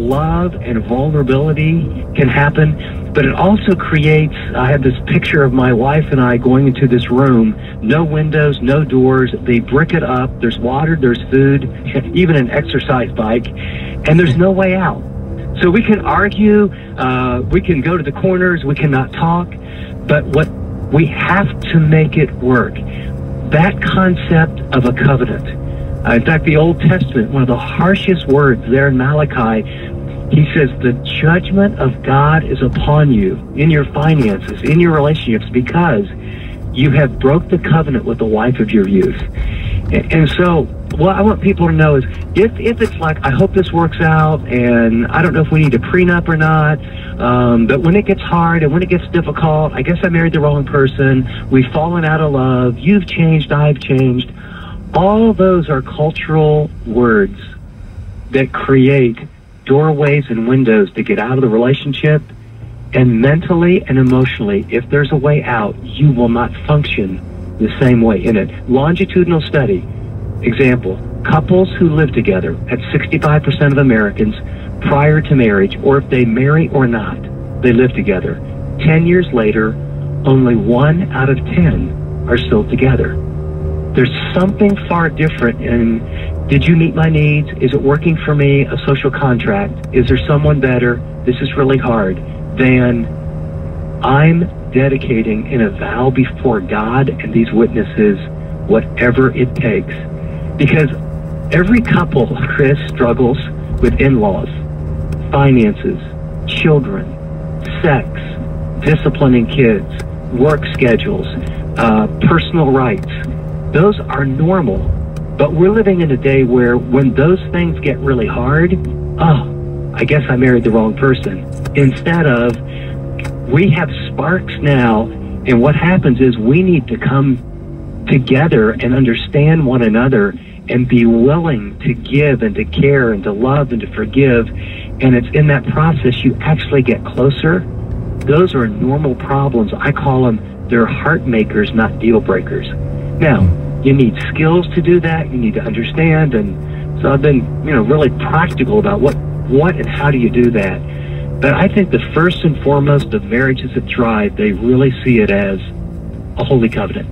love and vulnerability can happen, but it also creates, I have this picture of my wife and I going into this room, no windows, no doors, they brick it up, there's water, there's food, even an exercise bike, and there's no way out. So we can argue, we can go to the corners, we cannot talk, but what we have to make it work. That concept of a covenant. In fact, the Old Testament, one of the harshest words there in Malachi, he says, the judgment of God is upon you in your finances, in your relationships, because you have broke the covenant with the wife of your youth. And so what I want people to know is, if it's like, I hope this works out, and I don't know if we need a prenup or not, but when it gets hard and when it gets difficult, I guess I married the wrong person, we've fallen out of love, you've changed, I've changed. All those are cultural words that create doorways and windows to get out of the relationship. And mentally and emotionally, if there's a way out, you will not function the same way in it. Longitudinal study, example, couples who live together at 65% of Americans prior to marriage, or if they marry or not, they live together. 10 years later, only 1 out of 10 are still together. There's something far different in, did you meet my needs? Is it working for me? A social contract. Is there someone better? This is really hard. Then I'm dedicating in a vow before God and these witnesses whatever it takes. Because every couple, Chris, struggles with in-laws, finances, children, sex, disciplining kids, work schedules, personal rights. Those are normal. But we're living in a day where when those things get really hard, oh, I guess I married the wrong person. Instead of, we have sparks now, and what happens is we need to come together and understand one another and be willing to give and to care and to love and to forgive. And it's in that process you actually get closer. Those are normal problems. I call them, they're heart makers, not deal breakers. Now, you need skills to do that. You need to understand. And so I've been, really practical about what and how do you do that. But I think the first and foremost of marriages that thrive, they really see it as a holy covenant.